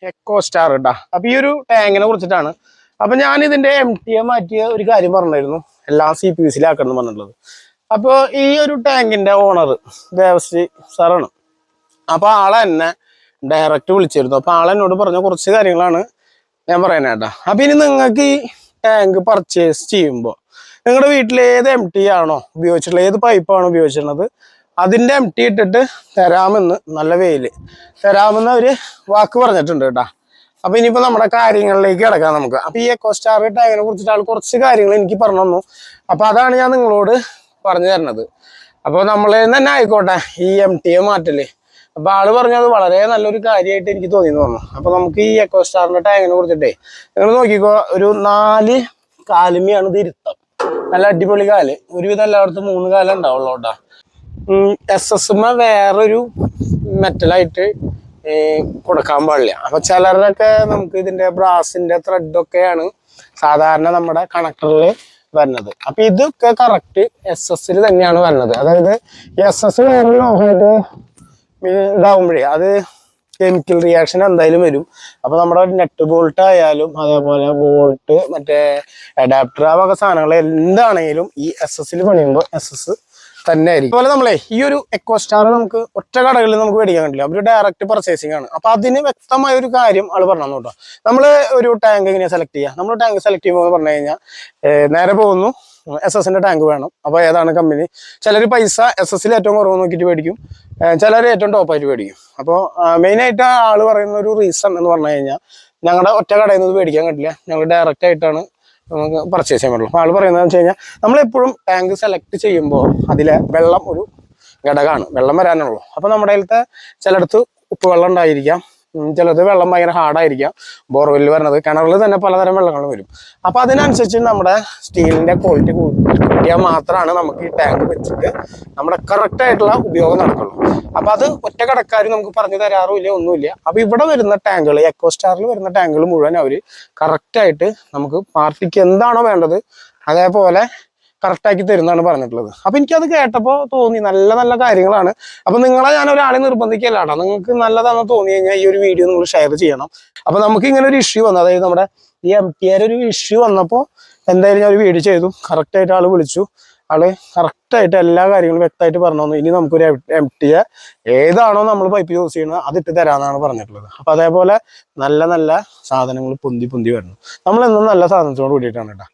Echo star ഇട്ടാ. അപ്പൊ ഈ ഒരു ടാങ്കിനെ കുറിച്ചിട്ടാണ്. അപ്പൊ ഞാൻ ഇതിന്റെ MTA മാറ്റിയ ഒരു കാര്യം പറഞ്ഞിരുന്നു, എല്ലാം CPVC-ലാക്കണം പറഞ്ഞിട്ടുള്ളത്. അപ്പോൾ ഈ ഒരു ടാങ്കിന്റെ ഓണർ ദേവശ്രീ സാറാണ്. അപ്പൊ ആളെ എന്നെ ഡയറക്റ്റ് വിളിച്ചിരുന്നു. അപ്പൊ ആളെന്നോട് പറഞ്ഞ കുറച്ച് കാര്യങ്ങളാണ് ഞാൻ പറയാനേട്ടാ. അപ്പൊ ഇനി നിങ്ങൾക്ക് ഈ ടാങ്ക് പർച്ചേസ് ചെയ്യുമ്പോൾ നിങ്ങളുടെ വീട്ടിൽ ഏത് MT ആണോ ഉപയോഗിച്ചിട്ടുള്ളത്, ഏത് പൈപ്പാണോ ഉപയോഗിച്ചിട്ടുള്ളത്, അതിന്റെ MT ഇട്ടിട്ട് തരാമെന്ന്, നല്ല വെയിൽ തരാമെന്ന് ഒരു വാക്ക് പറഞ്ഞിട്ടുണ്ട് കേട്ടാ. അപ്പൊ ഇനിയിപ്പോ നമ്മുടെ കാര്യങ്ങളിലേക്ക് കിടക്കാം നമുക്ക്. അപ്പൊ ഈ എക്കോ സ്റ്റാർ ടാങ്കിനെ കുറിച്ചിട്ട് ആൾ കുറച്ച് കാര്യങ്ങൾ എനിക്ക് പറഞ്ഞു തന്നു. അപ്പൊ അതാണ് ഞാൻ നിങ്ങളോട് പറഞ്ഞു തരണത്. അപ്പോൾ നമ്മൾ തന്നെ ആയിക്കോട്ടെ ഈ MTA മാറ്റല്. അപ്പൊ ആള് പറഞ്ഞത് വളരെ നല്ലൊരു കാര്യമായിട്ട് എനിക്ക് തോന്നിയെന്ന് പറഞ്ഞു. അപ്പൊ നമുക്ക് ഈ എക്കോ സ്റ്റാറിന്റെ ടാങ്കിനെ കുറിച്ചിട്ടേ നിങ്ങൾ നോക്കിക്കോ, ഒരു 4 കാലുമയാണ് ഇത് ഇരുത്തം. നല്ല അടിപൊളി കാല്. ഒരുവിധം എല്ലായിടത്തും 3 കാലം ഉണ്ടാവുള്ളൂ കേട്ടാ. SS വേറൊരു മെറ്റലായിട്ട് കൊടുക്കാൻ പാടില്ല. അപ്പൊ ചിലരൊക്കെ നമുക്ക് ഇതിന്റെ ബ്രാസിന്റെ ത്രെഡൊക്കെയാണ് സാധാരണ നമ്മുടെ കണക്ടറിൽ വരുന്നത്. അപ്പൊ ഇതൊക്കെ കറക്റ്റ് SS തന്നെയാണ് വരുന്നത്. അതായത് SS വേറെ ലോഹമായിട്ട് ഇതാവുമ്പോഴേ അത് കെമിക്കൽ റിയാക്ഷൻ എന്തായാലും വരും. അപ്പൊ നമ്മുടെ നെറ്റ് ബോൾട്ട് ആയാലും അതേപോലെ ബോൾട്ട്, മറ്റേ അഡാപ്റ്റർ, ആ വക സാധനങ്ങൾ എന്താണെങ്കിലും ഈ SS പണിയുമ്പോൾ SS തന്നെ ആയിരിക്കും. അതുപോലെ നമ്മളെ ഈ ഒരു എക്കോ സ്റ്റാർ നമുക്ക് ഒറ്റ കടകളിൽ നമുക്ക് മേടിക്കാൻ പറ്റില്ല. അവർ ഡയറക്റ്റ് പർച്ചേസിംഗ് ആണ്. അപ്പൊ അതിന് വ്യക്തമായ ഒരു കാര്യം ആള് പറഞ്ഞു കേട്ടോ. നമ്മൾ ഒരു ടാങ്ക് എങ്ങനെയാ സെലക്ട് ചെയ്യുക? നമ്മൾ ടാങ്ക് സെലക്ട് ചെയ്യുമ്പോൾ പറഞ്ഞു കഴിഞ്ഞാൽ നേരെ പോകുന്നു, SS ടാങ്ക് വേണം. അപ്പൊ ഏതാണ് കമ്പനി? ചിലർ പൈസ SS ഏറ്റവും കുറവ് നോക്കിയിട്ട് മേടിക്കും, ചിലർ ഏറ്റവും ടോപ്പായിട്ട് മേടിക്കും. അപ്പോൾ മെയിനായിട്ട് ആള് പറയുന്ന ഒരു റീസൺ എന്ന് പറഞ്ഞു കഴിഞ്ഞാൽ ഞങ്ങളുടെ ഒറ്റ കടയിൽ നിന്ന് മേടിക്കാൻ പറ്റില്ല, ഞങ്ങൾ ഡയറക്റ്റ് ആയിട്ടാണ് നമുക്ക് പർച്ചേസ് ചെയ്യാൻ പറ്റുള്ളൂ. അപ്പോൾ ആൾ പറയുന്നത് വെച്ച് കഴിഞ്ഞാൽ നമ്മളെപ്പോഴും ടാങ്ക് സെലക്ട് ചെയ്യുമ്പോൾ അതിലെ വെള്ളം ഒരു ഘടകമാണ്, വെള്ളം വരാനുള്ളൂ. അപ്പോൾ നമ്മുടെ അതിലത്തെ ചിലയിടത്ത് ഉപ്പ് വെള്ളം ഉണ്ടായിരിക്കാം, ചിലത് വെള്ളം ഭയങ്കര ഹാർഡായിരിക്കാം. ബോർവെല്ലിൽ വരുന്നത്, കിണറിൽ തന്നെ പലതരം വെള്ളങ്ങൾ വരും. അപ്പോൾ അതിനനുസരിച്ച് നമ്മുടെ സ്റ്റീലിൻ്റെ ക്വാളിറ്റി കൂട്ടിയാൽ മാത്രമാണ് നമുക്ക് ഈ ടാങ്ക് വെച്ചിട്ട് നമ്മുടെ കറക്റ്റ് ആയിട്ടുള്ള ഉപയോഗം നടക്കുള്ളൂ. അപ്പോൾ അത് ഒറ്റ കടക്കാർ നമുക്ക് പറഞ്ഞു തരാറുമില്ല, ഒന്നുമില്ല. അപ്പോൾ ഇവിടെ വരുന്ന ടാങ്കുകൾ, എക്കോ സ്റ്റാറിൽ വരുന്ന ടാങ്കുകൾ മുഴുവൻ അവർ കറക്റ്റായിട്ട് നമുക്ക് പാർട്ടിക്ക് എന്താണോ വേണ്ടത് അതേപോലെ കറക്റ്റാക്കി തരുന്നതാണ് പറഞ്ഞിട്ടുള്ളത്. അപ്പൊ എനിക്കത് കേട്ടപ്പോൾ തോന്നി നല്ല നല്ല കാര്യങ്ങളാണ്. അപ്പൊ നിങ്ങളെ ഞാൻ ഒരാളെ നിർബന്ധിക്കല്ല കേട്ടോ. നിങ്ങൾക്ക് നല്ലതാണെന്ന് തോന്നി കഴിഞ്ഞാൽ ഈ ഒരു വീഡിയോ നിങ്ങൾ ഷെയർ ചെയ്യണം. അപ്പൊ നമുക്ക് ഇങ്ങനെ ഒരു ഇഷ്യൂ വന്നു, അതായത് നമ്മുടെ ഈ MTA ഒരു ഇഷ്യൂ വന്നപ്പോൾ എന്തായാലും ഞാൻ ഒരു വീഡിയോ ചെയ്തു. കറക്റ്റായിട്ട് ആള് വിളിച്ചു, ആള് കറക്റ്റായിട്ട് എല്ലാ കാര്യങ്ങളും വ്യക്തമായിട്ട് പറഞ്ഞു തന്നു. ഇനി നമുക്കൊരു MTA ഏതാണോ നമ്മൾ പൈപ്പ് യൂസ് ചെയ്യുന്നത് അതിട്ട് തരാമെന്നാണ് പറഞ്ഞിട്ടുള്ളത്. അപ്പൊ അതേപോലെ നല്ല നല്ല സാധനങ്ങൾ പൊന്തി പൊന്തി വരുന്നു. നമ്മളെന്നും നല്ല സാധനത്തോട് കൂടിയിട്ടാണ് കേട്ടോ.